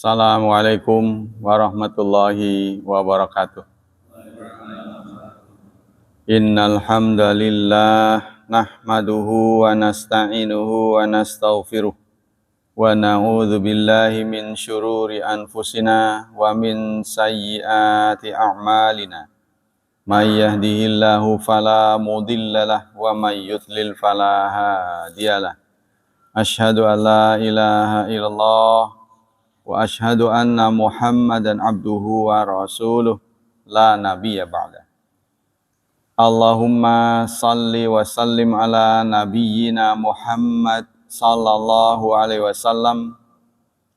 Assalamualaikum warahmatullahi wabarakatuh. Innal hamdalillah nahmaduhu wa nasta'inuhu wa nastaghfiruh wa na'udzu billahi min syururi anfusina wa min sayyiati a'malina. May yahdihillahu fala mudhillalah wa may yudlil fala hadiyalah. Asyhadu an la ilaha illallah wa asyhadu anna Muhammadan abduhu wa rasuluh la nabiyya ba'da. Allahumma salli wa sallim ala nabiyyina Muhammad sallallahu alaihi wasallam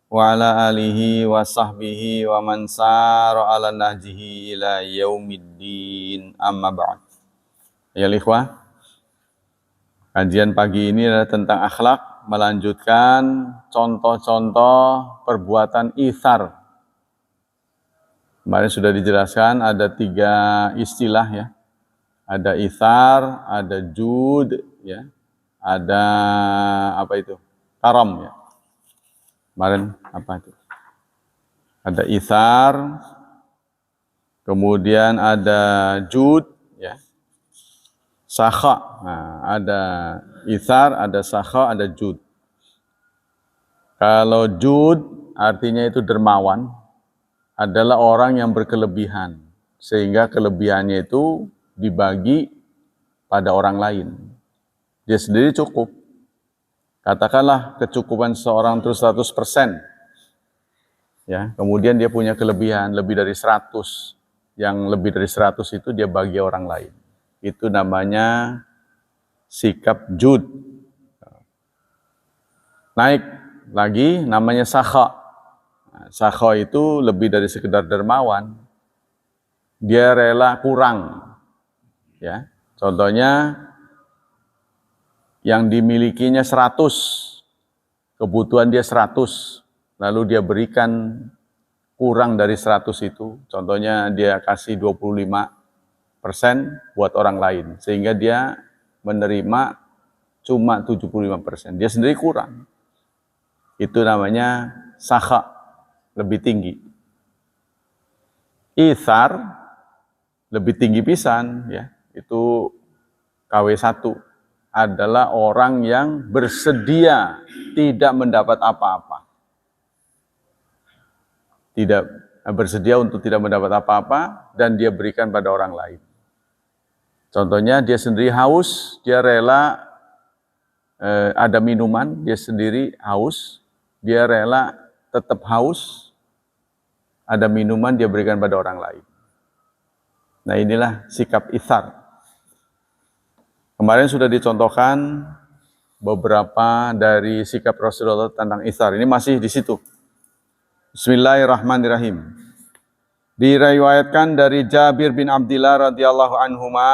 wa ala alihi wa sahbihi wa man sara ala nahjihi ila yaumiddin, amma ba'd. Ya ikhwah, kajian pagi ini adalah tentang akhlak, melanjutkan contoh-contoh perbuatan itsar. Kemarin sudah dijelaskan ada 3 istilah ya. Ada itsar, ada jud ya. Ada apa itu? Karam ya. Kemarin apa itu? Ada itsar, kemudian ada jud ya. Sakha. Nah, ada itsar, ada sakha, ada jud. Kalau jud artinya itu dermawan, adalah orang yang berkelebihan, sehingga kelebihannya itu dibagi pada orang lain. Dia sendiri cukup. Katakanlah kecukupan seorang itu 100%. Ya, kemudian dia punya kelebihan lebih dari 100. Yang lebih dari 100 itu dia bagi orang lain. Itu namanya sikap jud. Naik lagi namanya sakha. Sakha itu lebih dari sekedar dermawan. Dia rela kurang. Ya, contohnya yang dimilikinya 100, kebutuhan dia 100, lalu dia berikan kurang dari 100 itu. Contohnya dia kasih 25% buat orang lain, sehingga dia menerima cuma 75%. Dia sendiri kurang. Itu namanya sakha, lebih tinggi. Itsar lebih tinggi pisan ya. Itu KW1, adalah orang yang bersedia tidak mendapat apa-apa. Tidak bersedia untuk tidak mendapat apa-apa dan dia berikan pada orang lain. Contohnya dia sendiri haus, dia rela ada minuman, dia sendiri haus, dia rela tetap haus, ada minuman dia berikan pada orang lain. Nah, inilah sikap itsar. Kemarin sudah dicontohkan beberapa dari sikap Rasulullah tentang itsar. Ini masih di situ. Bismillahirrahmanirrahim. Diriwayatkan dari Jabir bin Abdillah radhiyallahu anhuma,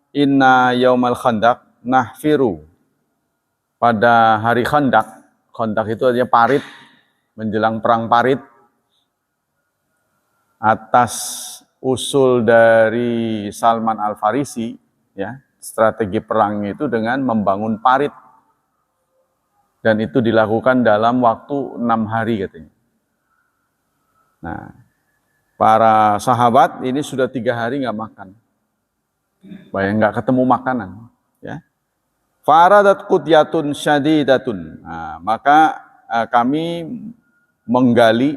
inna yaumal khandaq nahfiru. Pada hari khandak, khandak itu artinya parit, menjelang perang parit, atas usul dari Salman Al-Farisi, ya, strategi perangnya itu dengan membangun parit. Dan itu dilakukan dalam waktu 6 hari katanya. Nah, para sahabat ini sudah 3 hari nggak makan. Bayang nggak ketemu makanan. Ya. Faradat qutyatun syadidatun. Nah, maka kami menggali,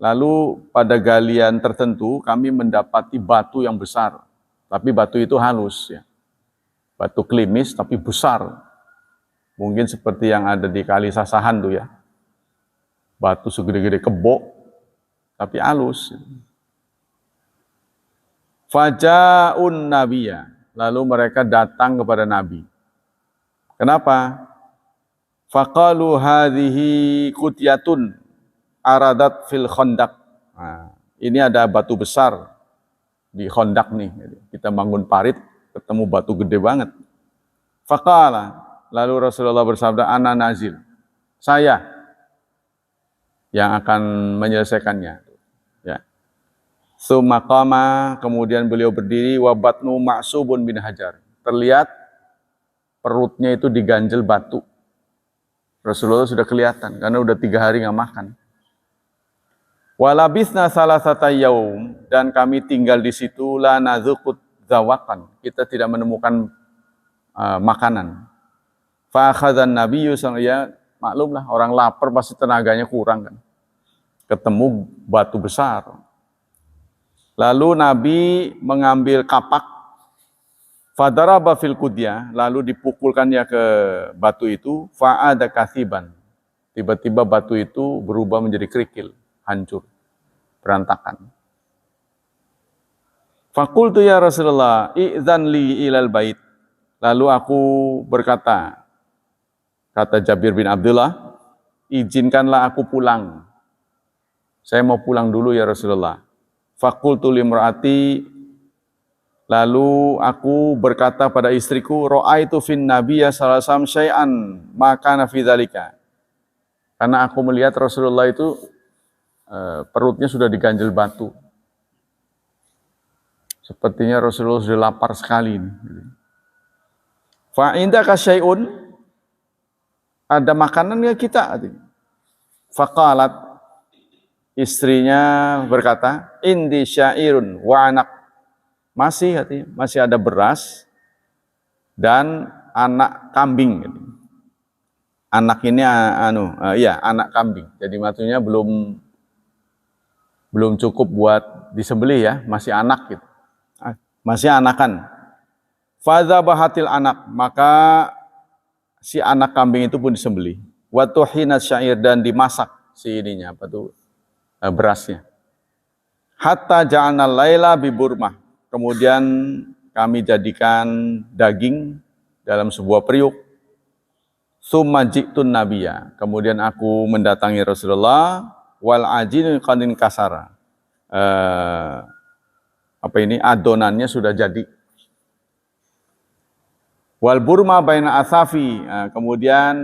lalu pada galian tertentu kami mendapati batu yang besar. Tapi batu itu halus ya. Batu klimis tapi besar. Mungkin seperti yang ada di Kali Sasahan tuh ya. Batu segede-gede kebo tapi halus. Faja'un nabiyya. Lalu mereka datang kepada Nabi. Kenapa? Faqalu hadhihi qutyatun aradat fil khandaq. Nah, ini ada batu besar di khandaq nih. Kita bangun parit, ketemu batu gede banget. Faqala, lalu Rasulullah bersabda, ana nazil. Saya yang akan menyelesaikannya. Ya. Tsumma qama, kemudian beliau berdiri, wa batnu ma'subun bin hajar. Terlihat perutnya itu diganjel batu. Rasulullah sudah kelihatan karena udah 3 hari nggak makan. Walabisna salasata yaum, dan kami tinggal di situ la nadzuqut zawakan. Kita tidak menemukan makanan. Fa akhadzan nabiyyu ya maklumlah orang lapar pasti tenaganya kurang kan. Ketemu batu besar. Lalu Nabi mengambil kapak fadaraba fil qudyah, lalu dipukulkannya ke batu itu, fa'ada kathiban. Tiba-tiba batu itu berubah menjadi kerikil, hancur, berantakan. Fakultu ya Rasulullah, i'zan li ilal bait. Lalu aku berkata, kata Jabir bin Abdullah, izinkanlah aku pulang. Saya mau pulang dulu ya Rasulullah. Fakultu limraati, lalu aku berkata pada istriku, ra'aitu fin nabiyya sallallahu alaihi wasallam syai'an maka fi dzalika. Karena aku melihat Rasulullah itu perutnya sudah diganjel batu. Sepertinya Rasulullah sudah lapar sekali. Fa indaka syai'un, ada makanan nggak kita? Faqalat, istrinya berkata, indi syairun wa anak. Masih ada beras dan anak kambing. Anak ini anak kambing. Jadi maksudnya belum cukup buat disembelih ya, masih anak gitu. Masih anakan. Fadzabahatil anak, maka si anak kambing itu pun disembelih. Wa tuhinat syair, dan dimasak si ininya berasnya. Hatta ja'alna laila bi burmah. Kemudian kami jadikan daging dalam sebuah periuk. Summa ji'tun nabiyya. Kemudian aku mendatangi Rasulullah wal ajin qadin kasara. Adonannya sudah jadi. Wal burma baina asafi. Kemudian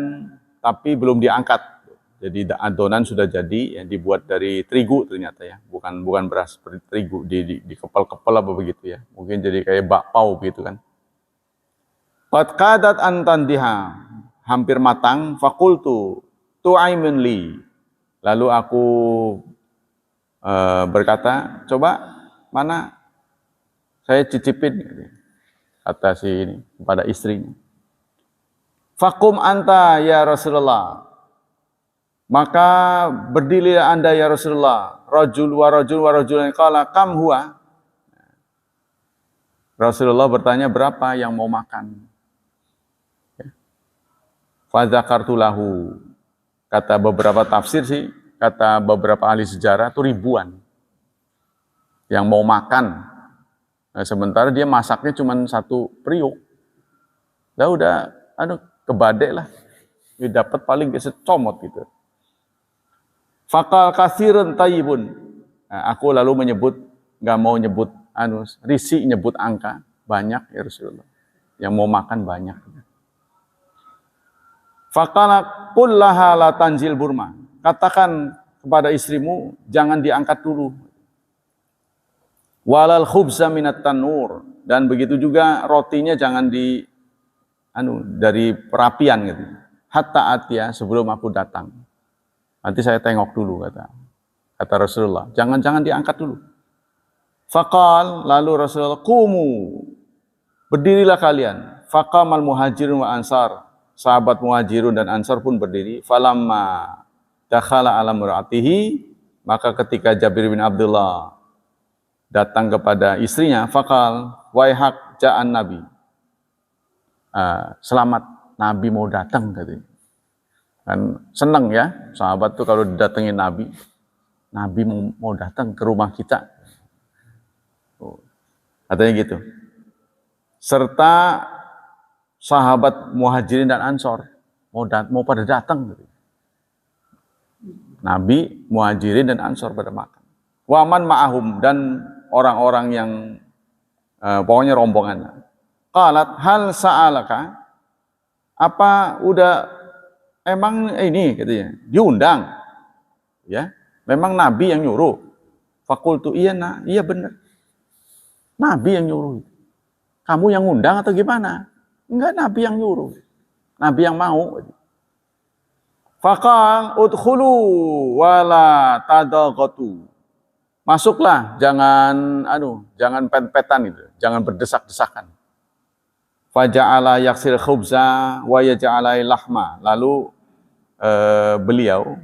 tapi belum diangkat. Jadi adonan sudah jadi, yang dibuat dari terigu ternyata ya, bukan beras, seperti terigu dikepal-kepal apa begitu ya, mungkin jadi kayak bakpao gitu kan. Qad qadat antandiha, hampir matang. Fakultu tu'aimun li, lalu aku berkata, coba mana saya cicipin, kata si ini kepada istrinya. Fakum anta ya Rasulullah, maka berdirilah anda ya Rasulullah. Rajul wa rajul qala kam huwa. Rasulullah bertanya, berapa yang mau makan? Fadzakartu lahu. Kata beberapa tafsir sih, kata beberapa ahli sejarah itu ribuan yang mau makan. Nah, sementara dia masaknya cuma satu periuk. Udah kebadek lah. Dia dapat paling secomot gitu. Fakal kasirun tayyibun. Nah, aku lalu nggak mau nyebut risik nyebut angka banyak ya Rasulullah. Yang mau makan banyak. Fakala kullaha la tanzil burma. Katakan kepada istrimu jangan diangkat dulu. Walal khubza minat tanur, dan begitu juga rotinya jangan dari perapian gitu. Hatta atia, sebelum aku datang. Nanti saya tengok dulu, kata Rasulullah. Jangan diangkat dulu. Faqal, lalu Rasulullah, kumu, berdirilah kalian. Faqamal muhajirun wa ansar. Sahabat muhajirun dan ansar pun berdiri. Falamma dakhala ala mur'atihi, maka ketika Jabir bin Abdullah datang kepada istrinya, faqal, waihak ja'an nabi. Selamat, Nabi mau datang, katanya. Kan senang ya, sahabat tuh kalau didatengin Nabi mau datang ke rumah kita. Katanya gitu. Serta sahabat muhajirin dan ansor mau pada datang. Nabi, muhajirin dan ansor pada makan. Waman ma'ahum, dan orang-orang yang pokoknya rombongan. Qalat hal sa'alaka, apa emang ini katanya diundang ya, memang Nabi yang nyuruh. Fakultu iya benar, Nabi yang nyuruh. Kamu yang ngundang atau gimana? Enggak, Nabi yang nyuruh, Nabi yang mau. Faqal udkhulu wala tadaghatu, masuklah, jangan pet-petan gitu, jangan berdesak-desakan. Faja'ala yaksil khubza wa yaja'ala lahma. Lalu beliau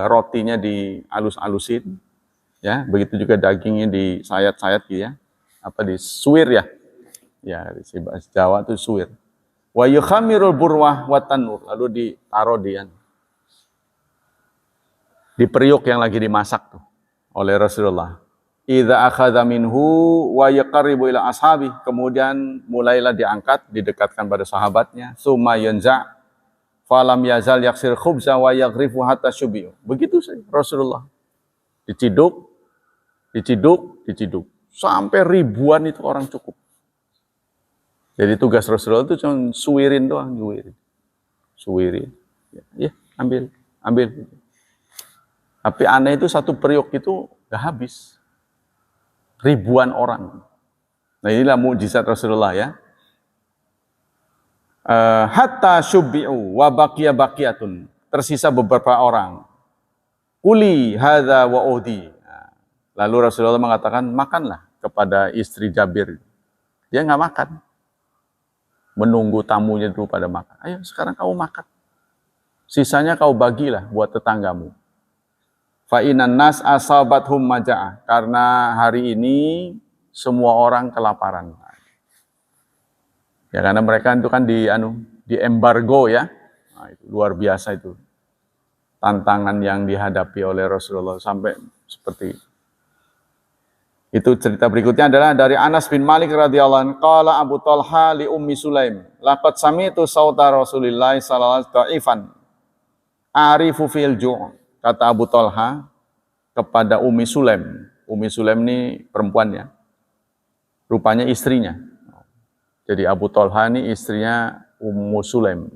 rotinya dialus-alusin, ya, begitu juga dagingnya disayat-sayat gitu ya, disuwir ya, ya di bahasa Jawa itu suwir. Wa yukhamirul burwah wa tanur, lalu ditaruh di periuk yang lagi dimasak tuh oleh Rasulullah. Idza akhadha minhu wa yaqribu ila ashabi, kemudian mulailah diangkat, didekatkan pada sahabatnya. Summa yanza falam yazal yaksir khubza wa yaghrifu hatta syubiyu. Begitu saja Rasulullah. Diciduk sampai ribuan itu orang cukup. Jadi tugas Rasulullah itu cuma suwirin doang, suwirin. Ya, ambil. Tapi aneh itu satu periuk itu gak habis. Ribuan orang. Nah inilah mukjizat Rasulullah ya. Hatta syubbi'u wa baqiyatun. Tersisa beberapa orang. Kuli hadza wa udi. Lalu Rasulullah mengatakan, makanlah kepada istri Jabir. Dia nggak makan. Menunggu tamunya dulu pada makan. Ayo sekarang kamu makan. Sisanya kau bagilah buat tetanggamu. Fa'inan nas asabathum maja'ah. Karena hari ini semua orang kelaparan. Ya karena mereka itu kan di embargo ya. Nah, itu luar biasa itu. Tantangan yang dihadapi oleh Rasulullah sampai seperti itu. Itu cerita berikutnya adalah dari Anas bin Malik radhiyallahu anhu, qala Abu Talha li Ummi Sulaim, laqad sami'tu sauta Rasulillah sallallahu alaihi wasallam arifu fil ju'. Kata Abu Talha kepada Ummi Sulaim. Ummi Sulaim ini perempuannya. Rupanya istrinya. Jadi Abu Talha ini istrinya Ummu Sulaim.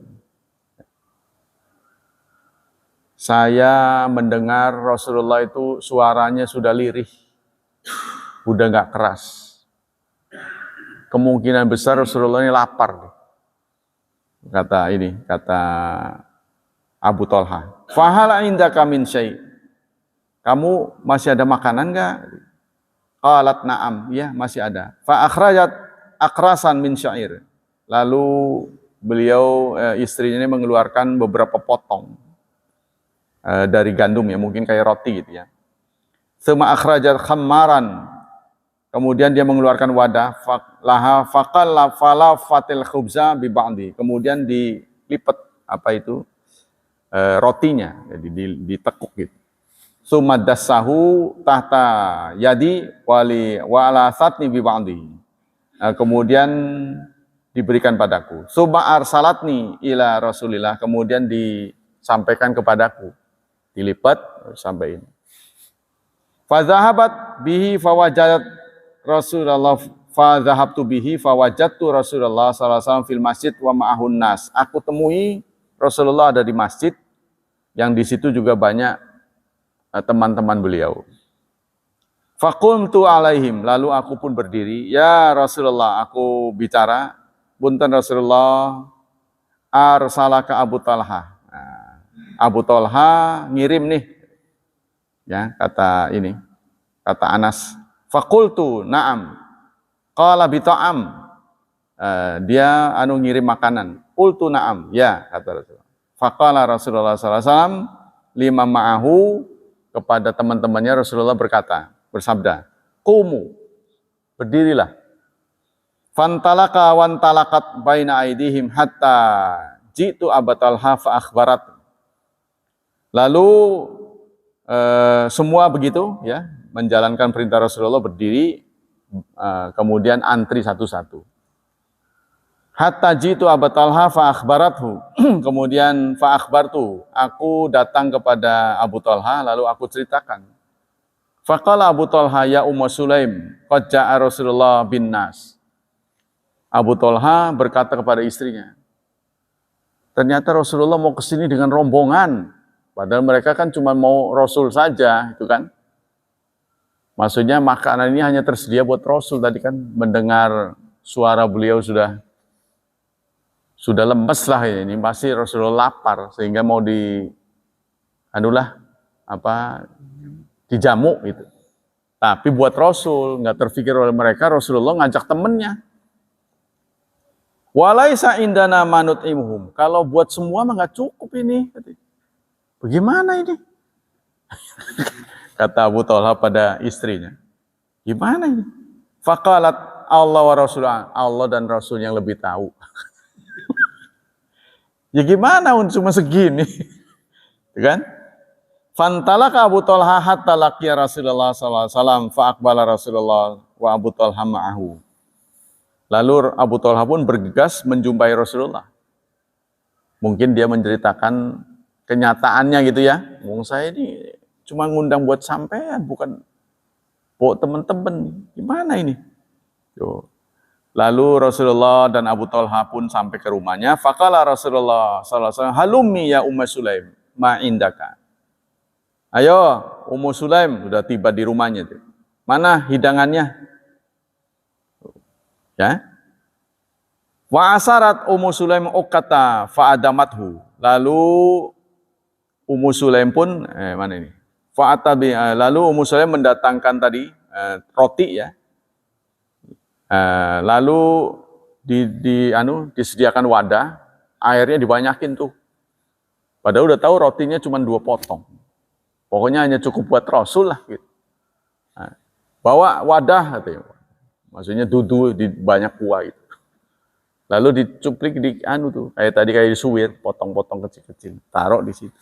Saya mendengar Rasulullah itu suaranya sudah lirih. Udah nggak keras. Kemungkinan besar Rasulullah ini lapar. Kata Abu Talha. Fahala indaka min syai'. Kamu masih ada makanan nggak? Qalat na'am, ya masih ada. Fa akhrajat akrasan min syair. Lalu beliau istrinya ini mengeluarkan beberapa potong dari gandum ya, mungkin kayak roti gitu ya. Tsumma akhrajat khammaran. Kemudian dia mengeluarkan wadah laha faqalla falafatil khubza bi ba'di. Kemudian dilipat rotinya, jadi ditekuk gitu. Tsumma dassahu tahta yadi wala satni bi ba'di. Kemudian diberikan padaku. Tsumma arsalatni ila Rasulillah, kemudian disampaikan kepadaku. Dilipat sampai ini. Fadhahabat bihi fawajat Rasulullah fadhahabtu bihi fawajadtu Rasulullah sallallahu alaihi wasallam fil masjid wa ma'ahun nas. Aku temui Rasulullah ada di masjid yang di situ juga banyak teman-teman beliau. Faqumtu alaihim, lalu aku pun berdiri. Ya Rasulullah, aku bicara. Punten Rasulullah, arsalaka Abu Talha. Nah, Abu Talha ngirim nih. Ya, kata Anas. Faqultu na'am. Qala bi ta'am. Dia ngirim makanan. Qultu na'am. Ya, kata Rasulullah. Faqala Rasulullah sallallahu alaihi wasallam lima ma'ahu, kepada teman-temannya Rasulullah bersabda, "Qumu, berdirilah." Fantalaka wantalakat baina aidihim hatta jitu Abu Talha fa akhbarat. Lalu semua begitu ya, menjalankan perintah Rasulullah, berdiri, kemudian antri satu-satu. Hatta jitu Abu Talha fa akhbarathu. Kemudian fa akhbartu, aku datang kepada Abu Talha lalu aku ceritakan. Faqala Abu Talha ya Ummu Sulaim, qad ja'a Rasulullah bin nas. Abu Talha berkata kepada istrinya, ternyata Rasulullah mau ke sini dengan rombongan. Padahal mereka kan cuma mau Rasul saja, itu kan. Maksudnya makanan ini hanya tersedia buat Rasul. Tadi kan mendengar suara beliau sudah lemes lah ini. Pasti Rasulullah lapar sehingga mau dijamu gitu. Tapi buat Rasul, nggak terfikir oleh mereka, Rasulullah ngajak temennya. Walaisa indana manut imhum. Kalau buat semua mah nggak cukup ini. Bagaimana ini? Kata Abu Talha pada istrinya. Gimana ini? Faqalat Allah wa Rasulullah. Allah dan Rasul yang lebih tahu. Ya gimana cuma segini? Kan? Fantalaka Abu Talha hatta laqiya Rasulullah sallallahu alaihi wasallam fa aqbala Rasulullah wa Abu Talha ma'ahu. Lalu Abu Talha pun bergegas menjumpai Rasulullah. Mungkin dia menceritakan kenyataannya gitu ya. Wong saya ini cuma ngundang buat sampean, bukan buat teman-teman. Gimana ini? Yo. Lalu Rasulullah dan Abu Talha pun sampai ke rumahnya. Faqala Rasulullah sallallahu alaihi wasallam, "Halummi ya Ummu Sulaim, ma indaka." Ayo, Ummu Sulaim sudah tiba di rumahnya. Mana hidangannya? Ya. Wa asarat Ummu Sulaim uqata fa'adamathu. Lalu Ummu Sulaim pun mana ini? Lalu Ummu Sulaim mendatangkan tadi roti ya. Lalu disediakan wadah, airnya dibanyakin tuh. Padahal udah tahu rotinya cuma 2 potong. Pokoknya hanya cukup buat Rasul lah gitu. Bawa wadah katanya. Maksudnya dudu di banyak kuah itu. Lalu dicuplik di kayak disuwir, potong-potong kecil-kecil, taruh di situ.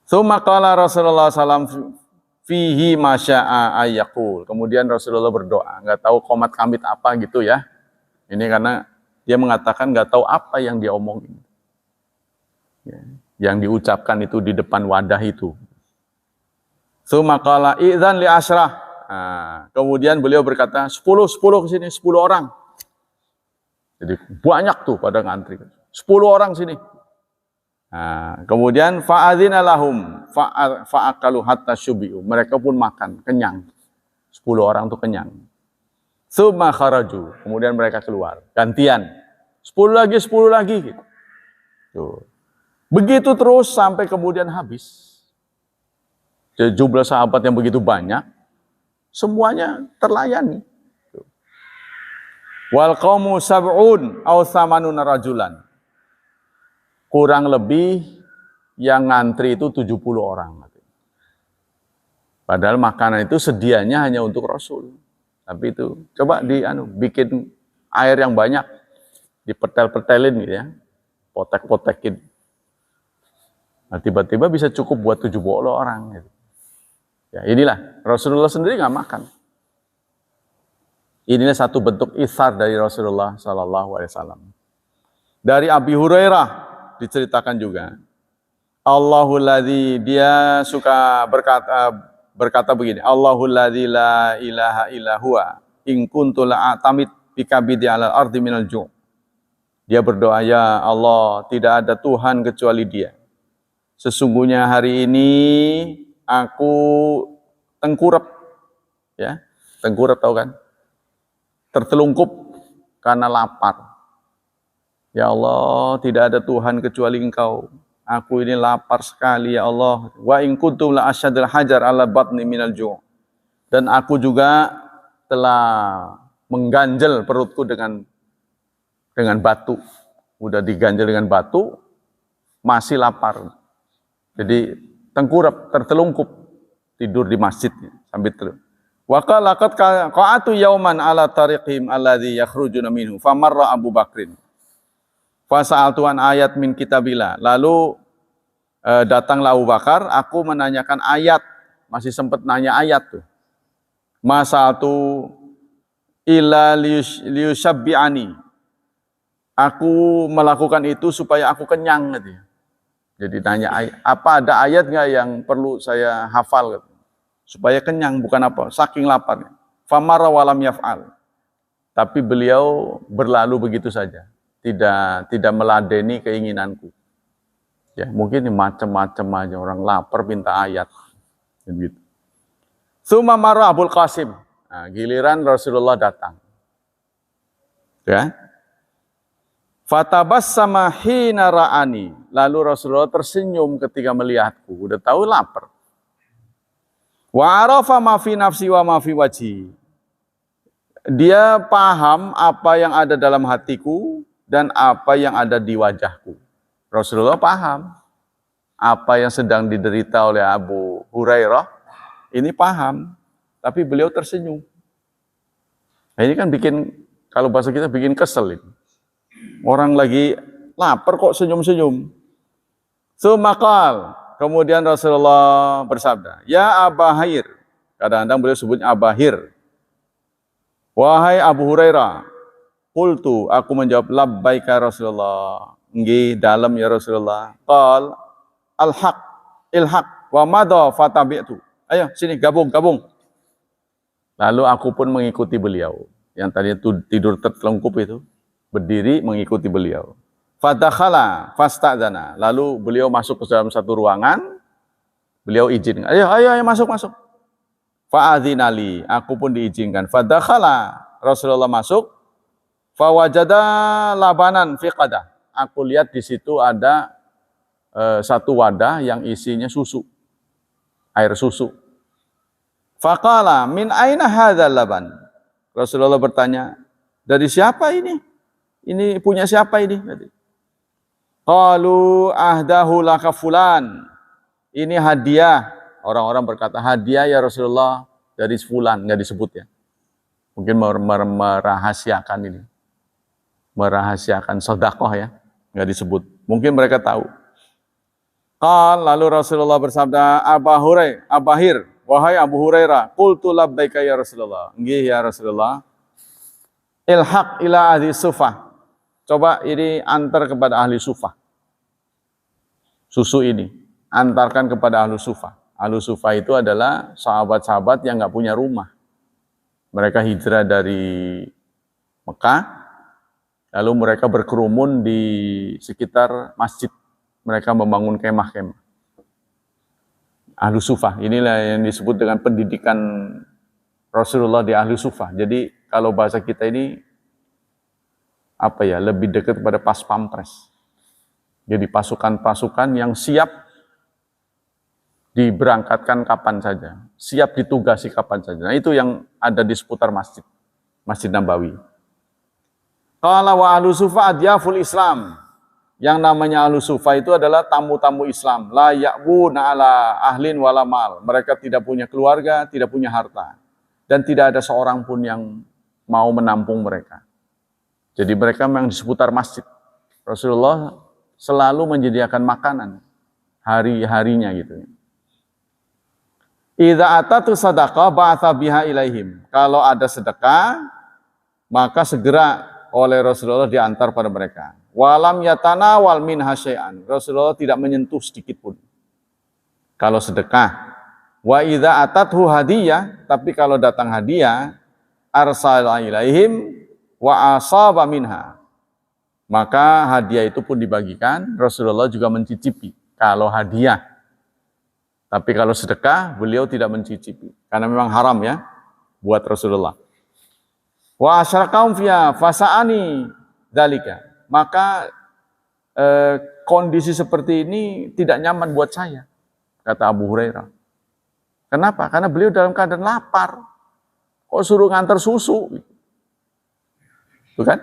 Tsumma qala Rasulullah sallallahu fihi masya'a ayyaqul. Kemudian Rasulullah berdoa, nggak tahu qomat kamit apa gitu ya. Ini karena dia mengatakan nggak tahu apa yang dia omongin. Ya, yang diucapkan itu di depan wadah itu. Tsumma qala idzan li asyrah. Kemudian beliau berkata, 10 ke sini, 10 orang. Jadi banyak tuh pada ngantri. 10 orang sini. Kemudian fa'adzina lahum fa'akalu hatta syubi'u. Mereka pun makan, kenyang. 10 orang tuh kenyang. Tsumma kharaju. Kemudian mereka keluar. Gantian. 10 lagi gitu. Tuh. Begitu terus sampai kemudian habis. Jumlah sahabat yang begitu banyak, semuanya terlayani. Wal qaumu sab'un aw thamanuna rajulan. Kurang lebih yang ngantri itu 70 orang. Padahal makanan itu sedianya hanya untuk Rasul. Tapi itu coba bikin air yang banyak, dipetel-petelin gitu ya. Potek-potekin. Nah, tiba-tiba bisa cukup buat 70 orang gitu. Ya, inilah Rasulullah sendiri nggak makan. Inilah satu bentuk itsar dari Rasulullah Sallallahu Alaihi Wasallam. Dari Abi Hurairah diceritakan juga, Allahul ladzi, dia suka berkata begini, Allahul ladzi la ilaha illa huwa in kuntu la'atamid bikabidi alal ardi minal ju'. Dia berdoa, ya Allah, tidak ada Tuhan kecuali Dia. Sesungguhnya hari ini aku tengkurap, ya, tengkurap tahu kan? Tertelungkup karena lapar. Ya Allah, tidak ada Tuhan kecuali Engkau. Aku ini lapar sekali ya Allah. Wa in kuntum la asyadul hajar ala batni minal ju'. Dan aku juga telah mengganjel perutku dengan batu. Udah diganjel dengan batu, masih lapar. Jadi tengkurap, tertelungkup, tidur di masjid sambil terus. Wa qala laqad qa'atu yauman ala tariqihim alladhi yakhrujuna minhu famarra Abu Bakrin. Fasa'altu an ayat min kitabillah. Lalu datanglah Abu Bakar, aku menanyakan ayat, masih sempat nanya ayat tuh. Masa'altu illa liyushabbi'ani. Aku melakukan itu supaya aku kenyang gitu. Jadi tanya apa ada ayat nggak yang perlu saya hafal gitu, supaya kenyang, bukan apa, saking laparnya. Famara walam yaf'al. Tapi beliau berlalu begitu saja, tidak meladeni keinginanku. Ya mungkin macam-macam aja, orang lapar minta ayat, gitu. Summa marra Abul Qasim. Nah, giliran Rasulullah datang. Ya. Fatabassama hina ra'ani. Lalu Rasulullah tersenyum ketika melihatku. Udah tahu lapar. Wa arafa ma fi nafsi wa ma fi wajhi. Dia paham apa yang ada dalam hatiku dan apa yang ada di wajahku. Rasulullah paham apa yang sedang diderita oleh Abu Hurairah. Ini paham, tapi beliau tersenyum. Nah, ini kan bikin, kalau bahasa kita bikin kesel ini. Orang lagi lapar kok senyum-senyum. Sumakal, kemudian Rasulullah bersabda, Ya Abahir, kadang-kadang beliau sebutnya Abahir. Wahai Abu Hurairah, qultu, aku menjawab, labbaika Rasulullah. Nggih, dalam ya Rasulullah. Qal, al-haq, ilhaq, wa madha fatabi'tu. Ayo, sini, gabung. Lalu aku pun mengikuti beliau. Yang tadi tidur tertelungkup itu, berdiri mengikuti beliau. Fadakhala, fasta'zana. Lalu beliau masuk ke dalam satu ruangan, beliau izin. Ayo, masuk. Fa'adzinali, aku pun diizinkan. Fadakhala, Rasulullah masuk. Fawajada labanan fi qadah. Aku lihat di situ ada satu wadah yang isinya susu, air susu. Faqala min aina hadzal laban? Rasulullah bertanya, dari siapa ini? Ini punya siapa ini? Qalu ahdahu laka fulan. Ini hadiah. Orang-orang berkata, hadiah ya Rasulullah dari fulan, nggak disebut ya. Mungkin merahasiakan ini. Merahasiakan sedekah ya, nggak disebut. Mungkin mereka tahu. Lalu Rasulullah bersabda, Abahir, wahai Abu Hurairah, qultu labbaika ya Rasulullah. Nggih ya Rasulullah. Ilhaq ila ahli sufah. Coba ini antar kepada ahli sufah. Susu ini antarkan kepada ahli sufah. Ahli sufah itu adalah sahabat-sahabat yang nggak punya rumah. Mereka hijrah dari Mekah, lalu mereka berkerumun di sekitar masjid. Mereka membangun kemah-kemah. Ahlu Sufah, inilah yang disebut dengan pendidikan Rasulullah di Ahlu Sufah. Jadi kalau bahasa kita ini lebih dekat kepada pas pampres. Jadi pasukan-pasukan yang siap diberangkatkan kapan saja, siap ditugasi kapan saja. Nah, itu yang ada di seputar Masjid Nabawi. Qala wa ahlu sufa adyaful Islam. Yang namanya ahlu sufa itu adalah tamu-tamu Islam. La ya'buna ala ahlin wala mal. Mereka tidak punya keluarga, tidak punya harta. Dan tidak ada seorang pun yang mau menampung mereka. Jadi mereka memang di seputar masjid. Rasulullah selalu menyediakan makanan hari-harinya gitu. Idza atatu sadaqah ba'atha biha ilaihim. Kalau ada sedekah, maka segera oleh Rasulullah diantar pada mereka. Walam yatanawal minha syai'an. Rasulullah tidak menyentuh sedikit pun. Kalau sedekah. Wa idza atathu hadiyah, tapi kalau datang hadiah, arsala ilaihim wa asaba minha. Maka hadiah itu pun dibagikan, Rasulullah juga mencicipi kalau hadiah. Tapi kalau sedekah, beliau tidak mencicipi. Karena memang haram ya, buat Rasulullah. Wa asyarakaum fiya fasa'ani dzalika. Maka kondisi seperti ini tidak nyaman buat saya, kata Abu Hurairah. Kenapa? Karena beliau dalam keadaan lapar. Kok suruh ngantar susu? Tuh kan?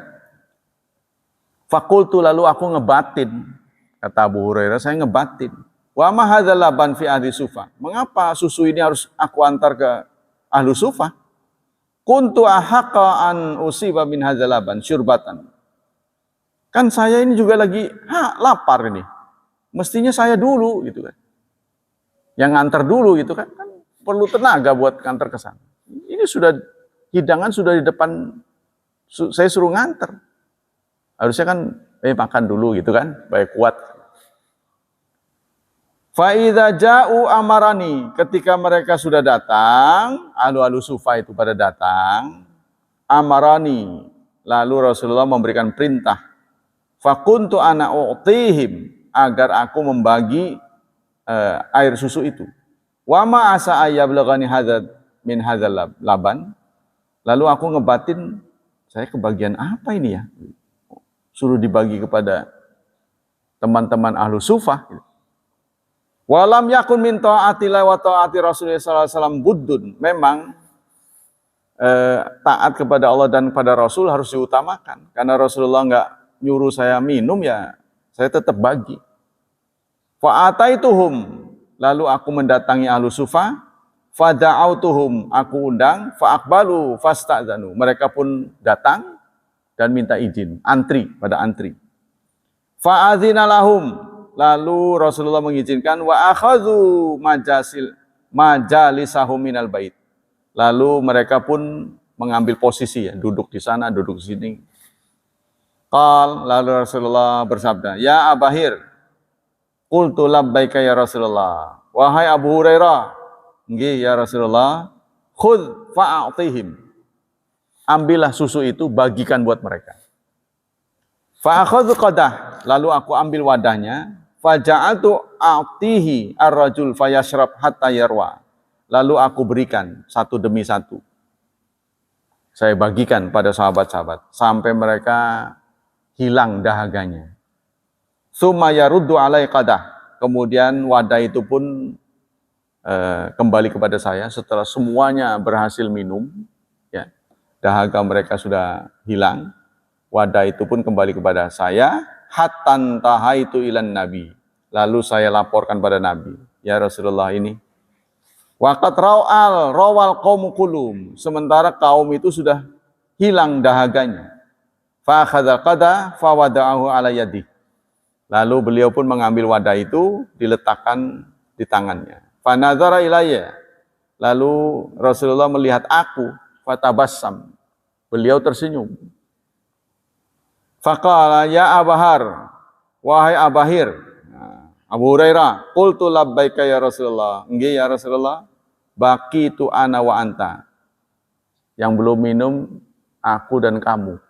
Fakultu, lalu aku ngebatin. Kata Abu Hurairah, saya ngebatin. Wa ma hadzal laban fi ahli sufah. Mengapa susu ini harus aku antar ke ahlu sufah? Kuntu ahaqqa an usiba min hadzal laban syurbatan. Kan saya ini juga lagi lapar ini. Mestinya saya dulu gitu kan. Yang ngantar dulu gitu kan. Kan perlu tenaga buat ngantar ke sana. Ini sudah hidangan sudah di depan, saya suruh ngantar. Harusnya kan makan dulu gitu kan, baik kuat. Fa idza ja'u amarani, ketika mereka sudah datang, ahlu sufa itu pada datang, amarani, lalu Rasulullah memberikan perintah, fa kuntu ana u'tihim, agar aku membagi air susu itu. Wa ma asa ayyablagani hadzal min hadzal laban, lalu aku ngebatin, saya kebagian apa ini ya? Suruh dibagi kepada teman-teman ahlu sufah. Walam yakun min ta'atillah wa ta'ati Rasulullah sallallahu alaihi wasallam buddun. Memang taat kepada Allah dan kepada Rasul harus diutamakan. Karena Rasulullah enggak nyuruh saya minum, ya saya tetap bagi. Fa'ataituhum, lalu aku mendatangi ahlu sufa, fada'autuhum, aku undang, fa'akbalu fasta'zanu. Mereka pun datang dan minta izin, antri, pada antri. Fa'adzina lahum, lalu Rasulullah mengizinkan, wa akhadhu majalisahum minal bait. Lalu mereka pun mengambil posisi, ya, duduk di sana, duduk di sini. Lalu Rasulullah bersabda, ya Abahir, qultu labbaika ya Rasulullah. Wahai Abu Hurairah, nggih ya Rasulullah, khudh fa'atihim. Ambillah susu itu, bagikan buat mereka. Fa'akhadhu qadah, lalu aku ambil wadahnya, faja'atu a'tihi ar-rajul fayashrab hatta yarwa. Lalu aku berikan satu demi satu. Saya bagikan pada sahabat-sahabat sampai mereka hilang dahaganya. Summa yaruddu alai qadah. Kemudian wadah itu pun kembali kepada saya setelah semuanya berhasil minum, ya. Dahaga mereka sudah hilang. Wadah itu pun kembali kepada saya, hattan tahaitu ilan nabi. Lalu saya laporkan pada Nabi, ya Rasulullah, ini waqat rawal qaumu kulum, sementara kaum itu sudah hilang dahaganya. Fa akhadha qada fa wada'ahu ala yadi. Lalu beliau pun mengambil wadah itu, diletakkan di tangannya. Fa nazara ilayya. Lalu Rasulullah melihat aku, fatabassam. Beliau tersenyum. Faqala ya Abahar, wahai Abahir, Abu Hurairah, qultu labbaika ya Rasulullah. Nggih ya Rasulullah, baqitu ana wa anta. Yang belum minum aku dan kamu.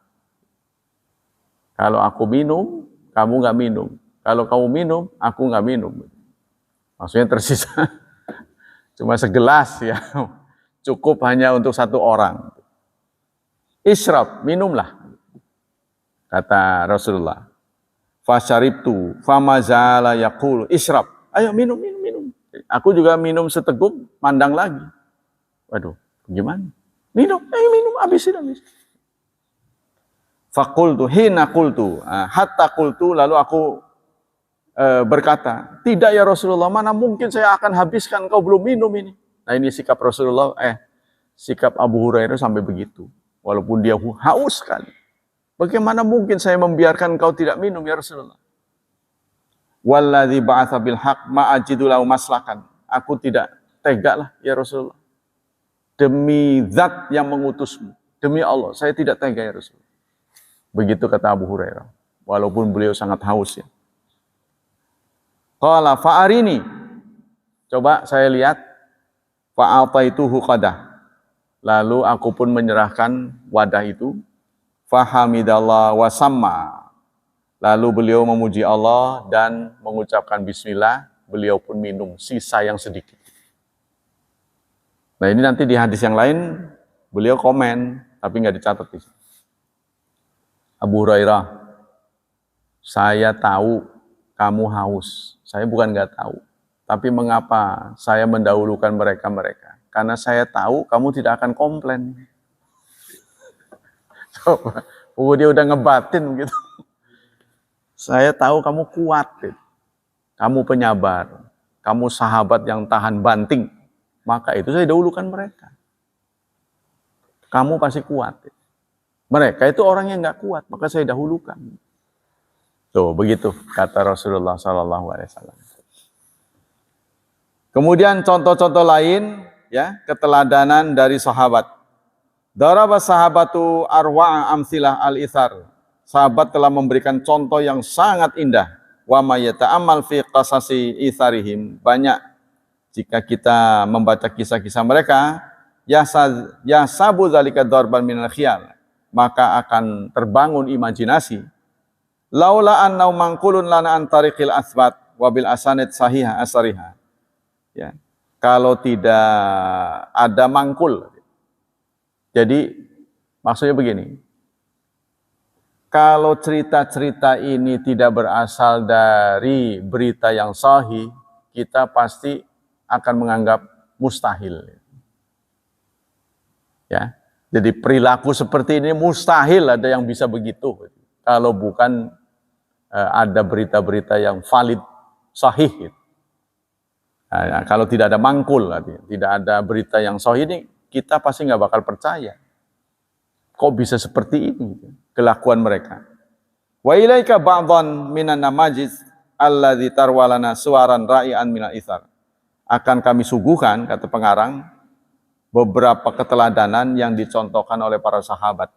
Kalau aku minum, kamu nggak minum. Kalau kamu minum, aku nggak minum. Maksudnya tersisa cuma segelas, ya. Cukup hanya untuk satu orang. Isyrab, minumlah, kata Rasulullah. Fasyaribtu famazala yaqulu isyrab. Ayo minum. Aku juga minum seteguk, mandang lagi. Waduh, gimana? Minum, habisin. Faqultu hina qultu hatta qultu, lalu aku berkata, tidak ya Rasulullah, mana mungkin saya akan habiskan, kau belum minum ini. Nah, ini sikap Rasulullah, sikap Abu Hurairah sampai begitu. Walaupun dia haus sekali. Bagaimana mungkin saya membiarkan kau tidak minum ya Rasulullah? Walladzi ba'atsa bil haqq ma ajidu lahu maslakan. Aku tidak tega lah ya Rasulullah. Demi zat yang mengutusmu, demi Allah, saya tidak tega ya Rasulullah. Begitu kata Abu Hurairah. Walaupun beliau sangat haus, ya. Qala fa'arini. Coba saya lihat. Fa'ataituhu qadah. Lalu aku pun menyerahkan wadah itu. Fahamidallah wa samma. Lalu beliau memuji Allah dan mengucapkan bismillah. Beliau pun minum sisa yang sedikit. Nah, ini nanti di hadis yang lain beliau komen, tapi nggak dicatat di sini. Abu Hurairah, saya tahu kamu haus. Saya bukan nggak tahu. Tapi mengapa saya mendahulukan mereka? Karena saya tahu kamu tidak akan komplain. Coba, dia udah ngebatin gitu. Saya tahu kamu kuat. Gitu. Kamu penyabar. Kamu sahabat yang tahan banting. Maka itu saya dahulukan mereka. Kamu pasti kuat. Gitu. Mereka itu orang yang nggak kuat, maka saya dahulukan. Tuh, begitu kata Rasulullah SAW. Kemudian contoh-contoh lain, ya, keteladanan dari sahabat. Daraba sahabatu arwa'a amsilah al-ithar. Sahabat telah memberikan contoh yang sangat indah. Wa ma yata'ammal fi qasasi itharihim. Banyak jika kita membaca kisah-kisah mereka, yasabu zalika darban minal khiyal. Maka akan terbangun imajinasi. Laula annau mangkulun lana antariqil asbat wabil asanid sahihah asariha. Ya. Kalau tidak ada mangkul. Jadi maksudnya begini. Kalau cerita-cerita ini tidak berasal dari berita yang sahih, kita pasti akan menganggap mustahil. Ya, jadi perilaku seperti ini mustahil ada yang bisa begitu. Kalau bukan ada berita-berita yang valid, sahih. Nah, kalau tidak ada mangkul, tidak ada berita yang sahih ini, kita pasti nggak bakal percaya. Kok bisa seperti ini kelakuan mereka? Wa ilaika ba'dhan minan namajiz alladzi tarwalana suwaran ra'ian minal ithar. Akan kami suguhkan, kata pengarang, beberapa keteladanan yang dicontohkan oleh para sahabat.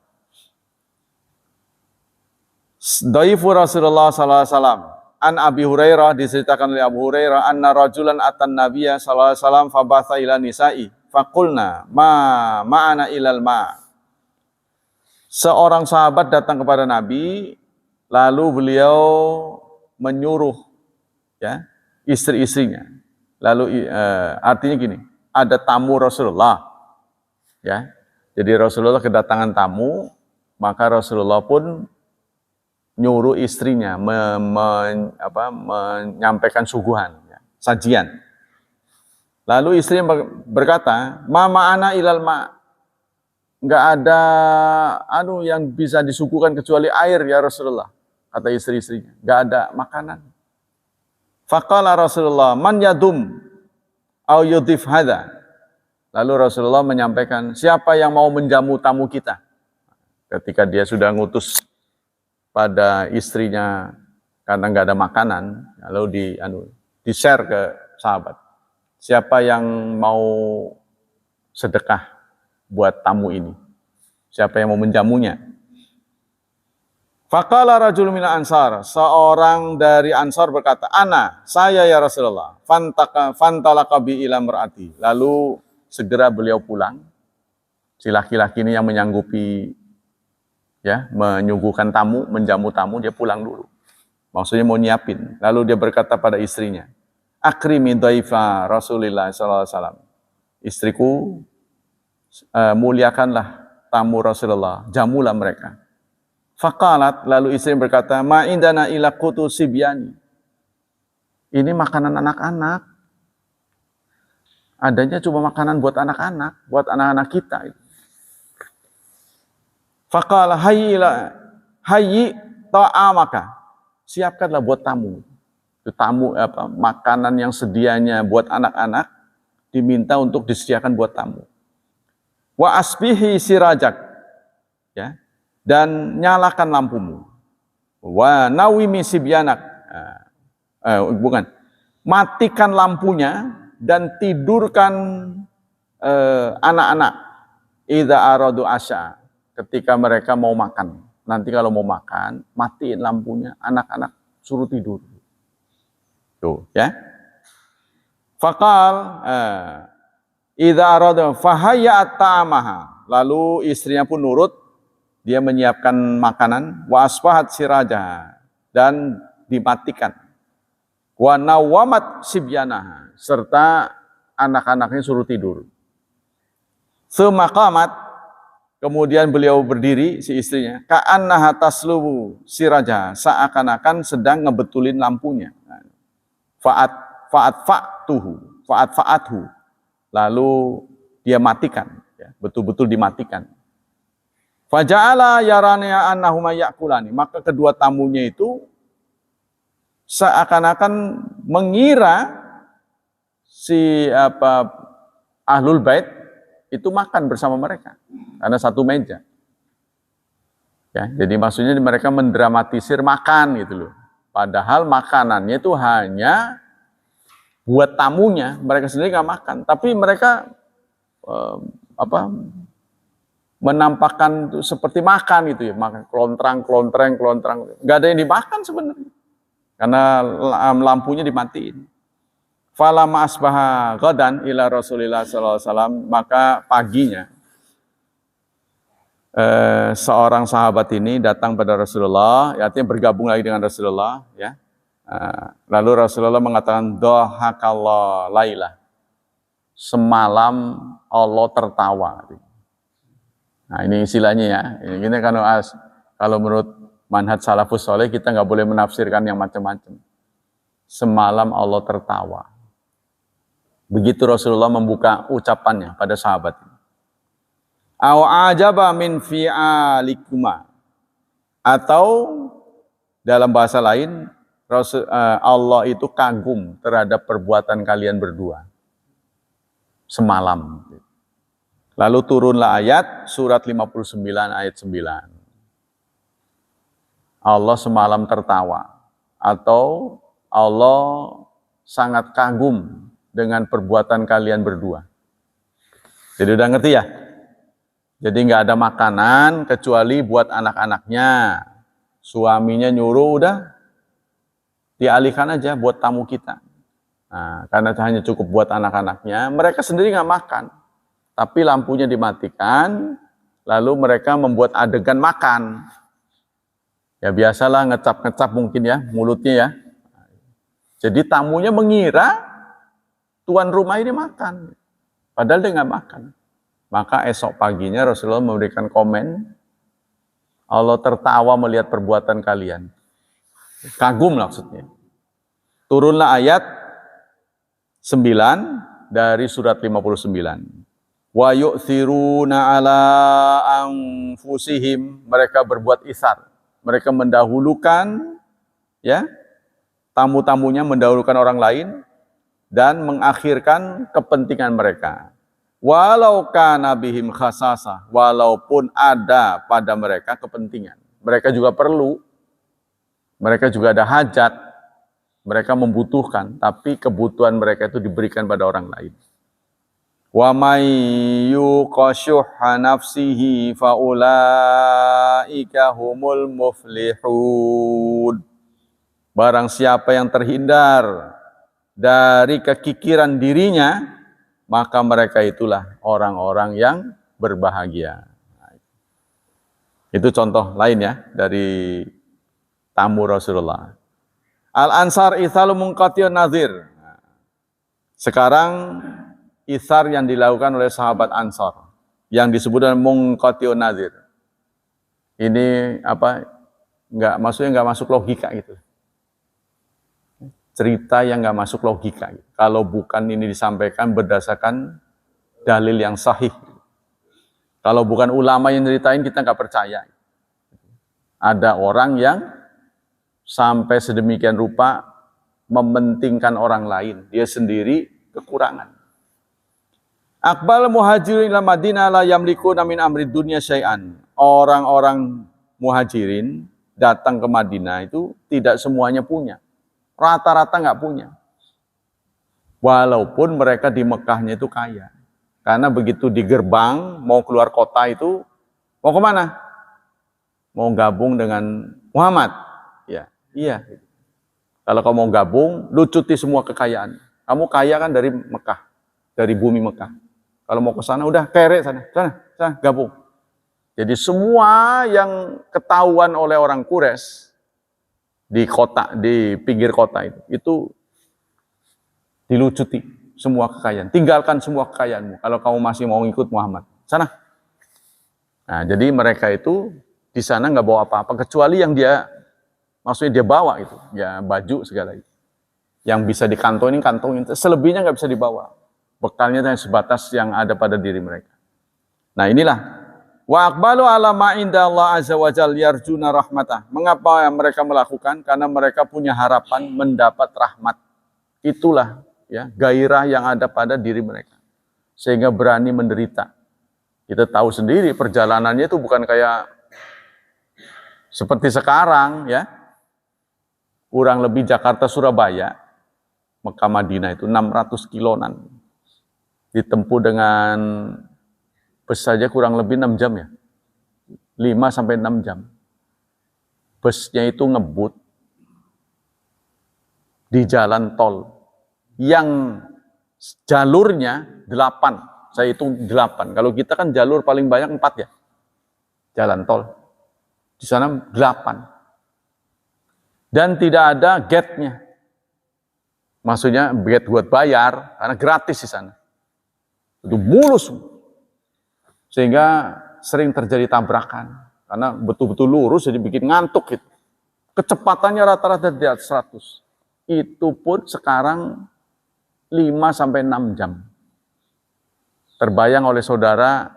Dhaifu Rasulullah sallallahu alaihi wasallam. An Abi Hurairah, diceritakan oleh Abu Hurairah, anna rajulan atan nabiyya sallallahu alaihi wasallam fabatha ila nisa'i faqulna ma'ana ilal ma'. Seorang sahabat datang kepada Nabi, lalu beliau menyuruh ya istri-istrinya. Lalu artinya gini, ada tamu Rasulullah, ya. Jadi Rasulullah kedatangan tamu, maka Rasulullah pun nyuruh istrinya menyampaikan suguhan, ya, sajian. Lalu istrinya berkata, "Mama ana ilal ma." Enggak ada yang bisa disuguhkan kecuali air ya Rasulullah, kata istri-istrinya. Enggak ada makanan. Faqala Rasulullah, "Man yadum au yudhif hadha." Lalu Rasulullah menyampaikan, siapa yang mau menjamu tamu kita? Ketika dia sudah ngutus pada istrinya karena nggak ada makanan, lalu di-share ke sahabat. Siapa yang mau sedekah buat tamu ini? Siapa yang mau menjamunya? Faqala rajulun minal ansar, seorang dari Ansar berkata, "Ana, saya ya Rasulullah." Fantalaka bi ila mar'ati. Lalu segera beliau pulang. Si laki-laki ini yang menyanggupi ya, menyuguhkan tamu, menjamu tamu, dia pulang dulu. Maksudnya mau nyiapin. Lalu dia berkata pada istrinya, "Akrimi dhaifa Rasulillah sallallahu alaihi wasallam." Istriku, muliakanlah tamu Rasulullah, jamulah mereka. Faqalat, lalu istri berkata, "Ma indana ila qutu sibyani." Ini makanan anak-anak. Adanya cuma makanan buat anak-anak kita. Faqala hayyi ta'amaka. Siapkanlah buat tamu. Itu tamu makanan yang sedianya buat anak-anak diminta untuk disediakan buat tamu. Wa asbihi sirajak, ya, dan nyalakan lampumu. Wa nawimi sibyanak, matikan lampunya dan tidurkan anak-anak. Idza aradu asya, ketika mereka mau makan. Nanti kalau mau makan, matiin lampunya, anak-anak suruh tidur. Tuh, ya. Faqal idza arada fahayyat ta'amaha. Lalu istrinya pun nurut, dia menyiapkan makanan, wa asbahat siraja, dan dimatikan. Wa nawamat sibyanaha, serta anak-anaknya suruh tidur. Semaqamat, kemudian beliau berdiri, si istrinya, ka'annaha taslubu siraja, seakan-akan sedang ngebetulin lampunya. Fa'athu. Lalu dia matikan, ya, betul-betul dimatikan. Faja'ala yaraniya annahuma ya'kulani. Maka kedua tamunya itu seakan-akan mengira si ahlul bait itu makan bersama mereka karena satu meja. Ya, jadi maksudnya mereka mendramatisir makan gitu loh. Padahal makanannya itu hanya buat tamunya, mereka sendiri nggak makan, tapi mereka menampakkan itu seperti makan gitu ya, makan kelontrang, nggak ada yang dimakan sebenarnya, karena lampunya dimatiin. Falamma asbaha ghadan ila Rasulillah sallallahu alaihi wasallam, maka paginya seorang sahabat ini datang pada Rasulullah, artinya bergabung lagi dengan Rasulullah, ya. Lalu Rasulullah mengatakan, "Dhahakallah laila." Semalam Allah tertawa. Nah, ini istilahnya ya. Ini kan kalau menurut manhaj salafus soleh kita nggak boleh menafsirkan yang macam-macam. Semalam Allah tertawa. Begitu Rasulullah membuka ucapannya pada sahabat. Aw ajaba min fi'alikuma. Atau dalam bahasa lain, Allah itu kagum terhadap perbuatan kalian berdua semalam. Lalu turunlah ayat surat 59 ayat 9. Allah semalam tertawa atau Allah sangat kagum dengan perbuatan kalian berdua. Jadi udah ngerti ya? Jadi nggak ada makanan kecuali buat anak-anaknya. Suaminya nyuruh udah dialihkan aja buat tamu kita. Nah, karena hanya cukup buat anak-anaknya, mereka sendiri nggak makan. Tapi lampunya dimatikan, lalu mereka membuat adegan makan. Ya biasalah ngecap-ngecap mungkin ya, mulutnya ya. Jadi tamunya mengira tuan rumah ini makan. Padahal dia nggak makan. Maka esok paginya Rasulullah memberikan komen, Allah tertawa melihat perbuatan kalian. Kagum maksudnya. Turunlah ayat 9 dari surat 59. Wa yu'thiruna ala anfusihim, mereka berbuat isar. Mereka mendahulukan ya, tamu-tamunya mendahulukan orang lain dan mengakhirkan kepentingan mereka. Walau kana bihim khasasa, walaupun ada pada mereka kepentingan. Mereka juga perlu, mereka juga ada hajat, mereka membutuhkan, tapi kebutuhan mereka itu diberikan pada orang lain. Wa may yuqashuha nafsihi faulaika humul muflihun. Barang siapa yang terhindar dari kekikiran dirinya, maka mereka itulah orang-orang yang berbahagia. Itu contoh lain ya dari tamu Rasulullah. Al-Ansar ithalu munqati'un nazir. Sekarang ithar yang dilakukan oleh sahabat Ansar yang disebut dengan munqati'un nazir. Ini apa? Maksudnya enggak masuk logika gitu. Cerita yang nggak masuk logika. Kalau bukan ini disampaikan berdasarkan dalil yang sahih. Kalau bukan ulama yang ceritain kita nggak percaya. Ada orang yang sampai sedemikian rupa mementingkan orang lain. Dia sendiri kekurangan. Aqbal muhajirin ila Madinah la yamlikuna min amri dunya syai'an. Orang-orang muhajirin datang ke Madinah itu tidak semuanya punya. Rata-rata nggak punya. Walaupun mereka di Mekahnya itu kaya. Karena begitu di gerbang, mau keluar kota itu, mau kemana? Mau gabung dengan Muhammad. Ya, iya. Kalau kamu mau gabung, lu cuti semua kekayaan. Kamu kaya kan dari Mekah, dari bumi Mekah. Kalau mau ke sana, udah kere sana, gabung. Jadi semua yang ketahuan oleh orang Quraisy di kota, di pinggir kota itu dilucuti semua kekayaan. Tinggalkan semua kekayaanmu kalau kamu masih mau ikut Muhammad. Sana. Nah, jadi mereka itu di sana nggak bawa apa-apa kecuali yang dia, maksudnya dia bawa itu, ya baju segala itu. Yang bisa dikantongin, selebihnya nggak bisa dibawa. Bekalnya hanya sebatas yang ada pada diri mereka. Nah inilah. Wa aqbalu ala ma inda Allah azza wa jalla yarjuna rahmatah. Mengapa mereka melakukan? Karena mereka punya harapan mendapat rahmat. Itulah ya gairah yang ada pada diri mereka. Sehingga berani menderita. Kita tahu sendiri perjalanannya itu bukan kayak seperti sekarang ya. Kurang lebih Jakarta Surabaya, Mekah Madinah itu 600 kilonan. Ditempuh dengan bus saja kurang lebih 6 jam ya. 5-6 jam. Busnya itu ngebut di jalan tol yang jalurnya 8. Saya hitung 8. Kalau kita kan jalur paling banyak 4 ya. Jalan tol. Di sana 8. Dan tidak ada gate-nya. Maksudnya gate buat bayar karena gratis di sana. Itu mulus. Sehingga sering terjadi tabrakan. Karena betul-betul lurus jadi bikin ngantuk gitu. Kecepatannya rata-rata di atas 100. Itu pun sekarang 5-6 jam. Terbayang oleh saudara,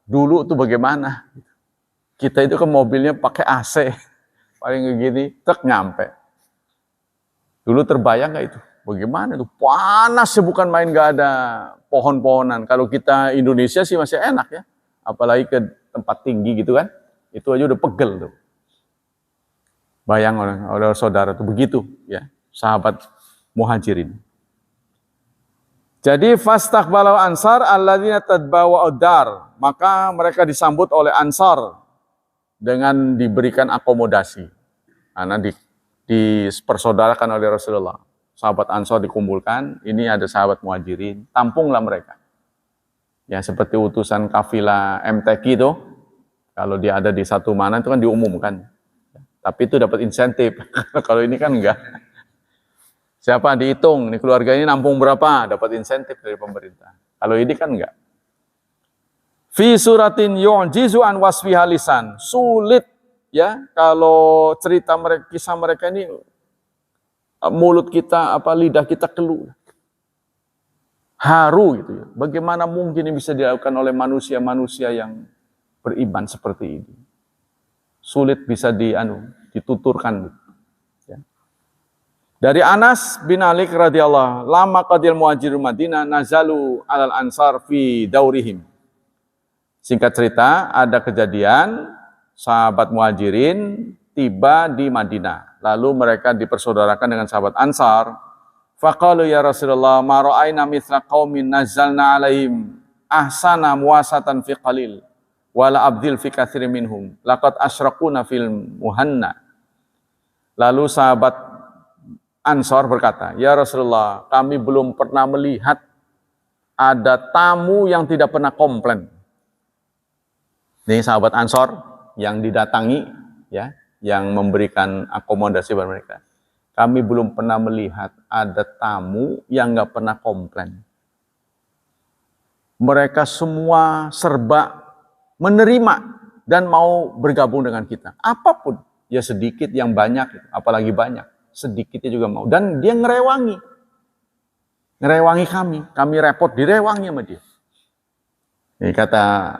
dulu tuh bagaimana? Kita itu ke mobilnya pakai AC, paling gini, truk nyampe. Dulu terbayang nggak itu? Bagaimana itu? Panasnya bukan main, nggak ada pohon-pohonan. Kalau kita Indonesia sih masih enak ya, apalagi ke tempat tinggi gitu kan, itu aja udah pegel tuh. Bayang oleh saudara tuh begitu ya, sahabat muhajirin. Jadi fastaqbalu ansar alladzina tadbawa'ud dar, maka mereka disambut oleh ansar dengan diberikan akomodasi. Karena dipersaudarakan oleh Rasulullah. Sahabat ansar dikumpulkan, ini ada sahabat muhajirin, tampunglah mereka. Ya seperti utusan kafilah MTQ itu, kalau dia ada di satu mana itu kan diumumkan. Tapi itu dapat insentif. Kalau ini kan enggak. Siapa dihitung, ini keluarga ini nampung berapa, dapat insentif dari pemerintah. Kalau ini kan enggak. Fi suratin yu'jizu an wasfiha lisan. Sulit ya kalau cerita mereka, kisah mereka ini mulut kita lidah kita keluh. Haru gitu ya. Bagaimana mungkin ini bisa dilakukan oleh manusia-manusia yang beriman seperti ini? Sulit bisa dituturkan. Ya. Dari Anas bin Malik radhiyallahu lama qadil muhajirun Madinah nazalu alal ansar fi daurihim. Singkat cerita, ada kejadian sahabat muhajirin tiba di Madinah. Lalu mereka dipersaudarakan dengan sahabat Ansar. Faqalu ya Rasulullah ma ra'ayna mithla qaumin nazzalna alaihim ahsana muwasatan fi qalil wala abdil fi katsirin minhum laqad asyraquna fil muhanna. Lalu sahabat Ansar berkata, "Ya Rasulullah, kami belum pernah melihat ada tamu yang tidak pernah komplain." Ini sahabat Ansar yang didatangi ya, yang memberikan akomodasi kepada mereka. Kami belum pernah melihat ada tamu yang nggak pernah komplain. Mereka semua serba menerima dan mau bergabung dengan kita. Apapun, ya sedikit yang banyak, apalagi banyak, sedikitnya juga mau. Dan dia ngerewangi kami repot direwangi sama dia. Ini kata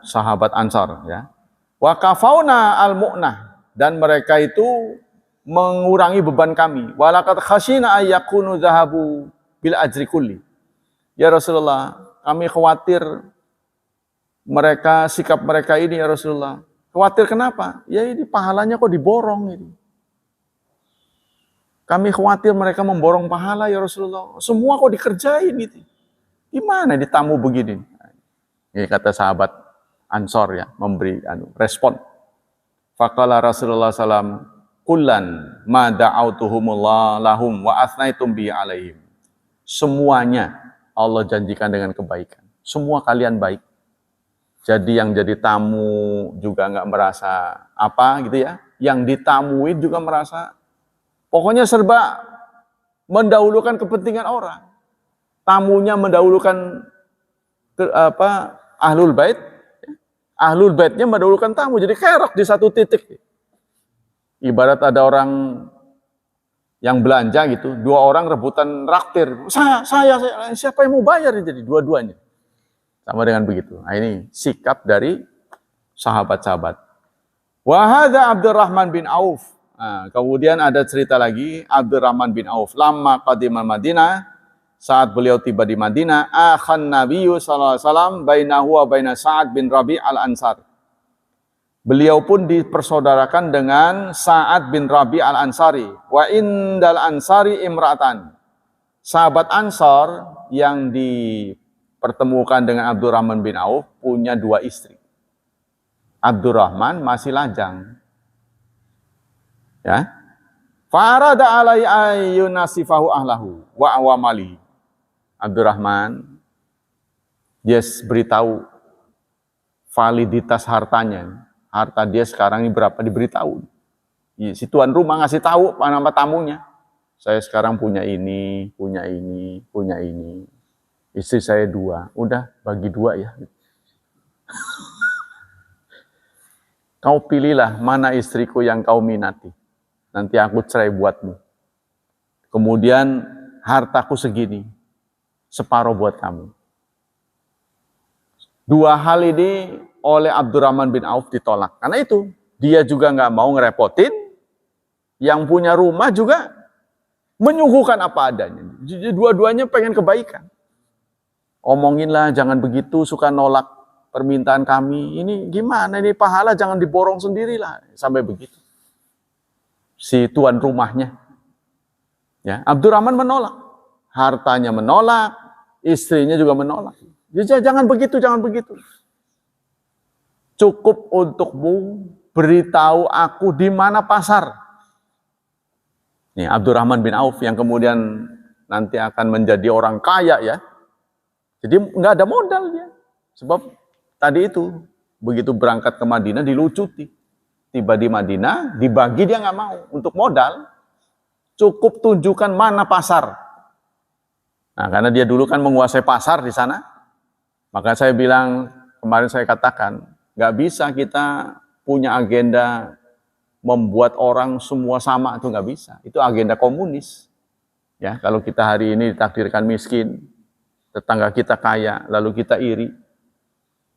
sahabat Ansar ya. Wa kafauna al-mu'nah, dan mereka itu mengurangi beban kami. Walaqad khasyina ayyakunu dhahabu bil ajri kulli. Ya Rasulullah, kami khawatir sikap mereka ini ya Rasulullah. Khawatir kenapa? Ya ini pahalanya kok diborong ini. Kami khawatir mereka memborong pahala ya Rasulullah. Semua kok dikerjain gitu. Gimana ditamu begini? Ini kata sahabat Ansor ya, memberi respon. Faqala Rasulullah SAW, kullan ma da'autuhumullah lahum wa athnaitum bi alaihim. Semuanya Allah janjikan dengan kebaikan. Semua kalian baik. Jadi yang jadi tamu juga nggak merasa apa gitu ya. Yang ditamuin juga merasa pokoknya serba mendahulukan kepentingan orang. Tamunya mendahulukan ahlul bait. Ahlul baitnya mendahulukan tamu. Jadi kerok di satu titik. Ibarat ada orang yang belanja gitu, 2 orang rebutan raktir. Saya, siapa yang mau bayar jadi dua-duanya. Sama dengan begitu. Nah, ini sikap dari sahabat-sahabat. Wa hadza Abdurrahman bin Auf. Nah, kemudian ada cerita lagi Abdurrahman bin Auf. Lama qadimal Madinah, saat beliau tiba di Madinah, akhan Nabiyyu sallallahu alaihi wasallam bainahu wa baina Sa'ad bin Rabi' al-Ansar. Beliau pun dipersaudarakan dengan Sa'ad bin Rabi' al-Ansari. Wa indal ansari imra'atan. Sahabat Ansar yang dipertemukan dengan Abdurrahman bin Auf punya 2 istri. Abdurrahman masih lajang. Ya. Farada alai ayyunasifahu ahlahu wa awamali. Abdurrahman dia beritahu validitas hartanya. Harta dia sekarang ini berapa diberitahu. Si tuan rumah ngasih tahu nama tamunya. Saya sekarang punya ini, punya ini, punya ini. Istri saya 2. Udah bagi 2 ya. Kau pilihlah mana istriku yang kau minati. Nanti aku cerai buatmu. Kemudian hartaku segini. separuh buat kamu. Dua hal ini oleh Abdurrahman bin Auf ditolak. Karena itu, dia juga nggak mau ngerepotin, yang punya rumah juga menyuguhkan apa adanya. Dua-duanya pengen kebaikan. Omonginlah, jangan begitu, suka nolak permintaan kami. Ini gimana, ini pahala jangan diborong sendirilah. Sampai begitu. Si tuan rumahnya. Ya, Abdurrahman menolak. Hartanya menolak, istrinya juga menolak. Jangan begitu, jangan begitu. Cukup untukmu beritahu aku di mana pasar. Nih, Abdurrahman bin Auf yang kemudian nanti akan menjadi orang kaya ya. Jadi nggak ada modal dia. Sebab tadi itu, begitu berangkat ke Madinah dilucuti. Tiba di Madinah, dibagi dia nggak mau. Untuk modal, cukup tunjukkan mana pasar. Nah, karena dia dulu kan menguasai pasar di sana. Maka saya bilang, kemarin saya katakan, nggak bisa kita punya agenda membuat orang semua sama, itu nggak bisa. Itu agenda komunis. Ya, kalau kita hari ini ditakdirkan miskin, tetangga kita kaya, lalu kita iri.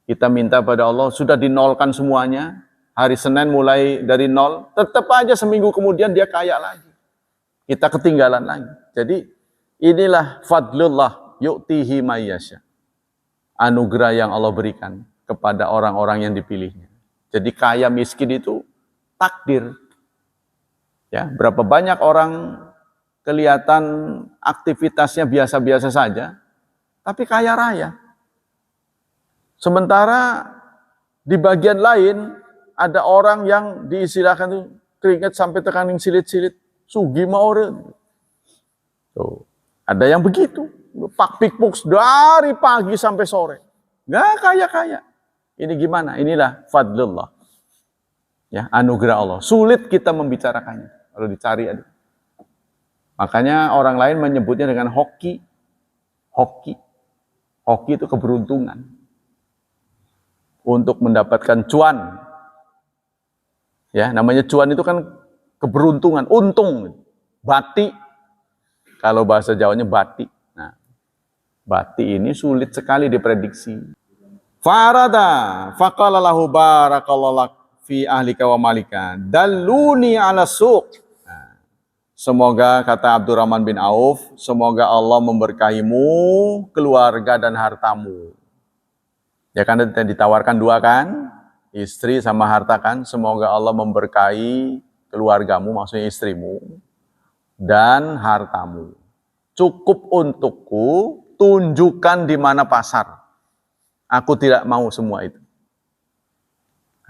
Kita minta pada Allah, sudah dinolkan semuanya, hari Senin mulai dari nol, tetap aja seminggu kemudian dia kaya lagi. Kita ketinggalan lagi. Jadi inilah fadlullah yu'tihi mayyasha. Anugerah yang Allah berikan kepada orang-orang yang dipilihnya. Jadi kaya miskin itu takdir. Ya, berapa banyak orang kelihatan aktivitasnya biasa-biasa saja, tapi kaya raya. Sementara di bagian lain ada orang yang diistilahkan itu keringat sampai tekaning silit-silit, sugi maure. Tuh, ada yang begitu, pak pikpuk dari pagi sampai sore, nggak kaya-kaya. Ini gimana? Inilah fadlullah, ya, anugerah Allah. Sulit kita membicarakannya kalau dicari ada. Makanya orang lain menyebutnya dengan hoki. Hoki itu keberuntungan. Untuk mendapatkan cuan. Ya, namanya cuan itu kan keberuntungan, untung. Bati. Kalau bahasa Jawanya bati. Nah, bati ini sulit sekali diprediksi. Farada faqala lahu barakallahu lak fi ahlika wa malika dalluni ala suq. Semoga, kata Abdurrahman bin Auf, semoga Allah memberkahimu, keluarga dan hartamu. Ya kan ditawarkan dua kan, istri sama harta kan. Semoga Allah memberkahi keluargamu, maksudnya istrimu, dan hartamu. Cukup untukku, tunjukkan di mana pasar. Aku tidak mau semua itu.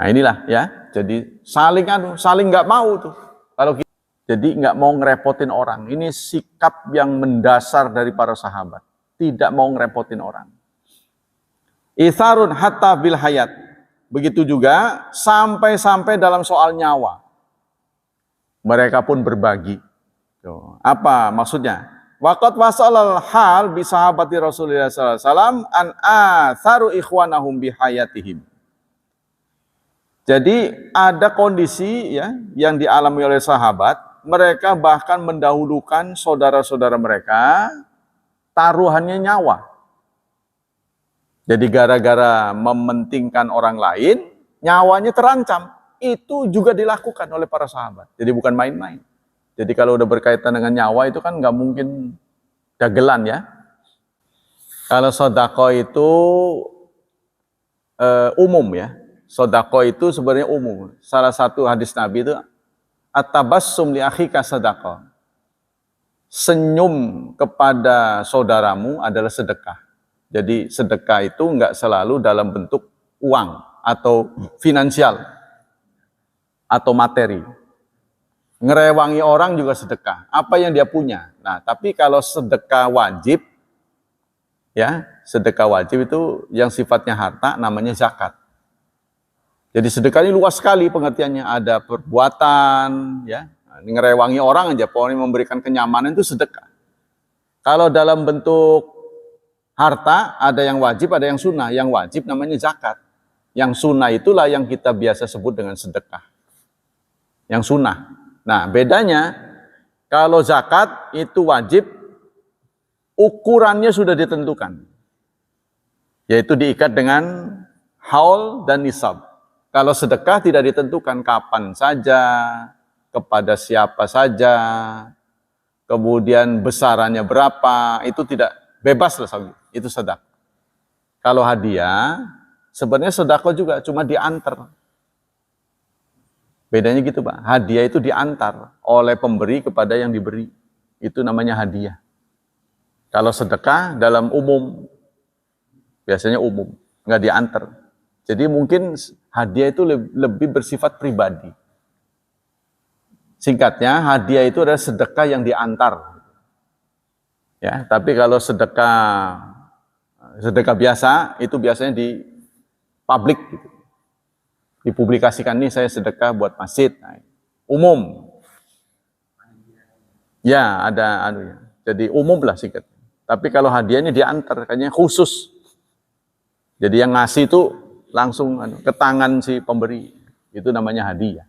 Nah inilah ya, jadi saling nggak mau tuh. Kalau kita, jadi nggak mau ngerepotin orang. Ini sikap yang mendasar dari para sahabat. Tidak mau ngerepotin orang. Itharun hatta bil hayat. Begitu juga sampai-sampai dalam soal nyawa. Mereka pun berbagi. Tuh. Apa maksudnya? Waqat wasalal hal bi sahabati Rasulullah sallallahu alaihi wasallam an atharu ikhwanahum bi hayatihim. Jadi ada kondisi ya yang dialami oleh sahabat, mereka bahkan mendahulukan saudara-saudara mereka, taruhannya nyawa. Jadi gara-gara mementingkan orang lain, nyawanya terancam. Itu juga dilakukan oleh para sahabat. Jadi bukan main-main. Jadi kalau udah berkaitan dengan nyawa itu kan nggak mungkin dagelan ya. Kalau sodako itu umum ya. Sodako itu sebenarnya umum. Salah satu hadis Nabi itu at-tabassum li akhika sodako. Senyum kepada saudaramu adalah sedekah. Jadi sedekah itu nggak selalu dalam bentuk uang atau finansial atau materi. Ngerewangi orang juga sedekah. Apa yang dia punya. Nah, tapi kalau sedekah wajib, ya, sedekah wajib itu yang sifatnya harta namanya zakat. Jadi sedekah ini luas sekali pengertiannya. Ada perbuatan, ya, ngerewangi orang aja, pokoknya memberikan kenyamanan itu sedekah. Kalau dalam bentuk harta, ada yang wajib, ada yang sunnah. Yang wajib namanya zakat. Yang sunnah itulah yang kita biasa sebut dengan sedekah. Yang sunnah. Nah, bedanya kalau zakat itu wajib ukurannya sudah ditentukan, yaitu diikat dengan haul dan nisab. Kalau sedekah tidak ditentukan kapan saja, kepada siapa saja, kemudian besarannya berapa, itu tidak bebas lah, itu sedekah. Kalau hadiah, sebenarnya sedekah juga cuma diantar. Bedanya gitu, Pak. Hadiah itu diantar oleh pemberi kepada yang diberi. Itu namanya hadiah. Kalau sedekah dalam umum, biasanya umum, nggak diantar. Jadi mungkin hadiah itu lebih bersifat pribadi. Singkatnya, hadiah itu adalah sedekah yang diantar. Ya, tapi kalau sedekah biasa, itu biasanya di publik gitu. Dipublikasikan, nih saya sedekah buat masjid. Nah, umum. Ya, ada ya. Jadi umum lah singkat. Tapi kalau hadiahnya diantar, kayaknya khusus. Jadi yang ngasih itu langsung ke tangan si pemberi. Itu namanya hadiah.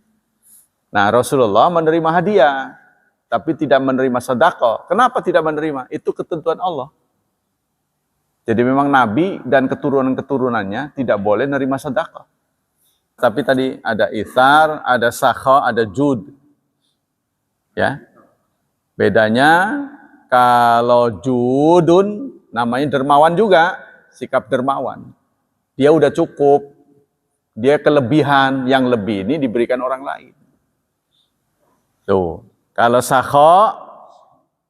Nah, Rasulullah menerima hadiah, tapi tidak menerima sedekah. Kenapa tidak menerima? Itu ketentuan Allah. Jadi memang Nabi dan keturunan-keturunannya tidak boleh menerima sedekah. Tapi tadi ada ithar, ada sakha, ada jud. Ya. Bedanya kalau judun namanya dermawan juga, sikap dermawan. Dia udah cukup. Dia kelebihan, yang lebih ini diberikan orang lain. Tuh. Kalau sakha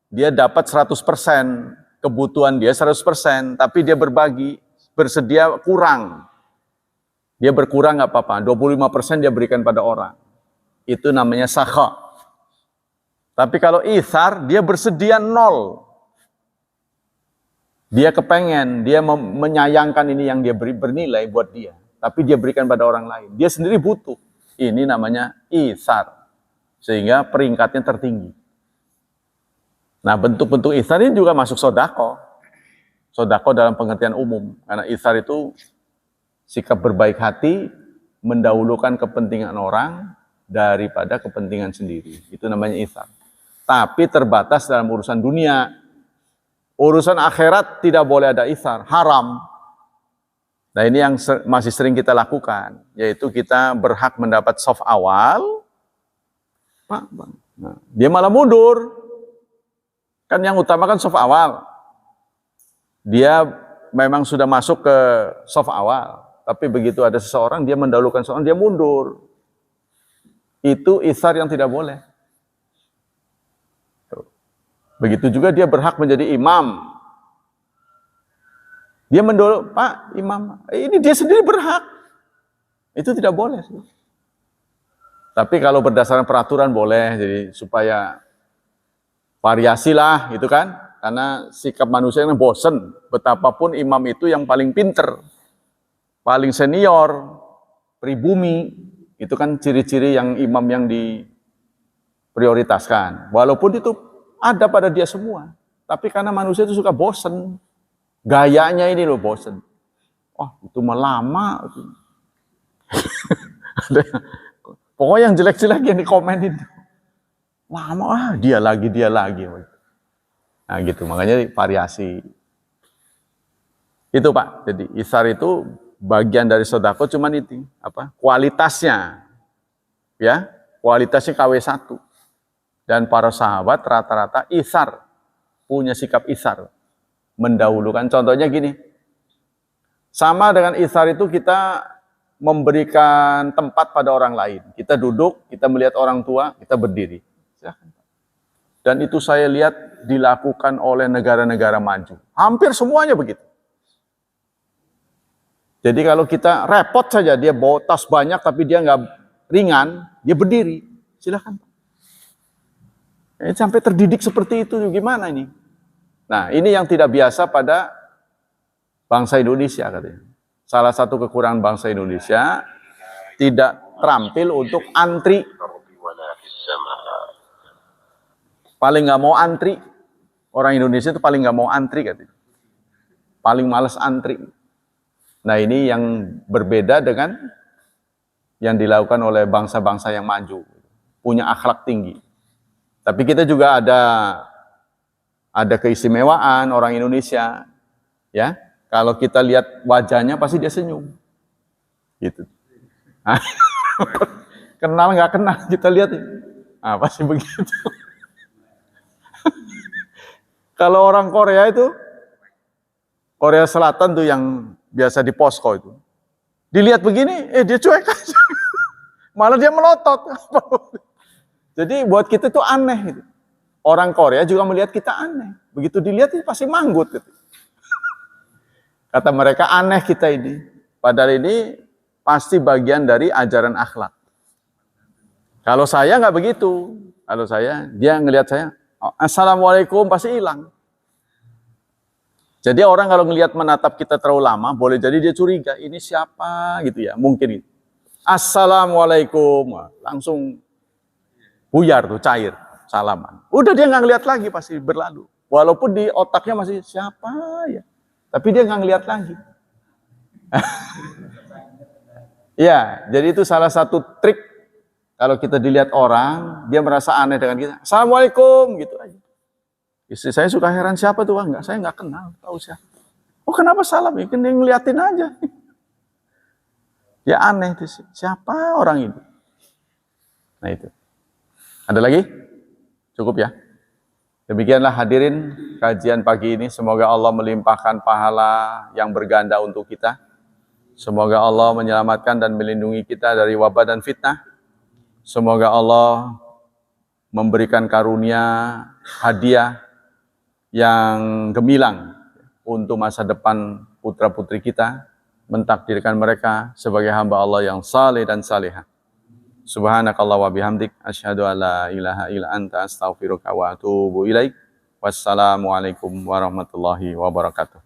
dia dapat 100%, kebutuhan dia 100%, tapi dia berbagi, bersedia kurang. Dia berkurang nggak apa-apa, 25% dia berikan pada orang. Itu namanya sakha. Tapi kalau ithar, dia bersedia 0. Dia kepengen, dia menyayangkan ini yang dia bernilai buat dia. Tapi dia berikan pada orang lain. Dia sendiri butuh. Ini namanya ithar. Sehingga peringkatnya tertinggi. Nah, bentuk-bentuk ithar ini juga masuk sodako. Sodako dalam pengertian umum. Karena ithar itu sikap berbaik hati, mendahulukan kepentingan orang daripada kepentingan sendiri. Itu namanya ithar. Tapi terbatas dalam urusan dunia. Urusan akhirat tidak boleh ada ithar, haram. Nah, ini yang masih sering kita lakukan, yaitu kita berhak mendapat soft awal, Pak, Bang. Nah, dia malah mundur. Kan yang utama kan soft awal. Dia memang sudah masuk ke soft awal. Tapi begitu ada seseorang, dia mendahulukan seseorang, dia mundur. Itu ithar yang tidak boleh. Begitu juga dia berhak menjadi imam. Dia mendahulukan, Pak, imam. Ini dia sendiri berhak. Itu tidak boleh. Tapi kalau berdasarkan peraturan boleh, jadi supaya variasi lah, gitu kan. Karena sikap manusia yang bosen. Betapapun imam itu yang paling pinter. Paling senior, pribumi, itu kan ciri-ciri yang imam yang diprioritaskan. Walaupun itu ada pada dia semua. Tapi karena manusia itu suka bosen. Gayanya ini loh bosen. Oh, itu mah lama. Pokoknya yang jelek-jelek yang dikomenin. Lama, dia lagi. Nah gitu, makanya variasi. Itu Pak, jadi ithar itu bagian dari sedekah, cuman itu kualitasnya, ya kualitasnya KW1. Dan para sahabat rata-rata ithar, punya sikap ithar, mendahulukan. Contohnya gini, sama dengan ithar itu kita memberikan tempat pada orang lain. Kita duduk, kita melihat orang tua, kita berdiri. Silahkan. Dan itu saya lihat dilakukan oleh negara-negara maju. Hampir semuanya begitu. Jadi kalau kita repot saja, dia bawa tas banyak tapi dia nggak ringan, dia berdiri. Silakan. Sampai terdidik seperti itu, gimana ini? Nah, ini yang tidak biasa pada bangsa Indonesia katanya. Salah satu kekurangan bangsa Indonesia, tidak terampil untuk antri. Paling nggak mau antri. Orang Indonesia itu paling nggak mau antri katanya. Paling males antri. Nah, ini yang berbeda dengan yang dilakukan oleh bangsa-bangsa yang maju, punya akhlak tinggi. Tapi kita juga ada keistimewaan orang Indonesia, ya. Kalau kita lihat wajahnya pasti dia senyum, gitu. Kenal nggak kenal kita lihat, pasti begitu. Kalau orang Korea itu, Korea Selatan tuh yang biasa di posko itu, dilihat begini, dia cuek aja, malah dia melotot. Jadi buat kita tuh aneh gitu. Orang Korea juga melihat kita aneh. Begitu dilihat pasti manggut gitu. Kata mereka aneh kita ini. Padahal ini pasti bagian dari ajaran akhlak. Kalau saya nggak begitu. Kalau saya, dia ngelihat saya, Assalamualaikum, pasti hilang. Jadi orang kalau ngelihat menatap kita terlalu lama, boleh jadi dia curiga, ini siapa gitu ya, mungkin itu. Assalamualaikum, langsung buyar tuh, cair. Salaman. Udah dia nggak ngeliat lagi, pasti berlalu. Walaupun di otaknya masih siapa ya, tapi dia nggak ngeliat lagi. Ya, jadi itu salah satu trik kalau kita dilihat orang, dia merasa aneh dengan kita. Assalamualaikum gitu aja. Istri saya suka heran, siapa tuh? Enggak, saya nggak kenal, tahu siapa. Oh kenapa salam? Ya kan dia ngeliatin aja. Ya aneh itu sih. Siapa orang ini? Nah itu. Ada lagi? Cukup ya. Demikianlah hadirin kajian pagi ini. Semoga Allah melimpahkan pahala yang berganda untuk kita. Semoga Allah menyelamatkan dan melindungi kita dari wabah dan fitnah. Semoga Allah memberikan karunia, hadiah yang gemilang untuk masa depan putra-putri kita. Mentakdirkan mereka sebagai hamba Allah yang saleh dan salihah. Subhanakallah wa bihamdik asyhadu an la ilaha illa anta astaghfiruka wa atubu ilaik. Wassalamualaikum warahmatullahi wabarakatuh.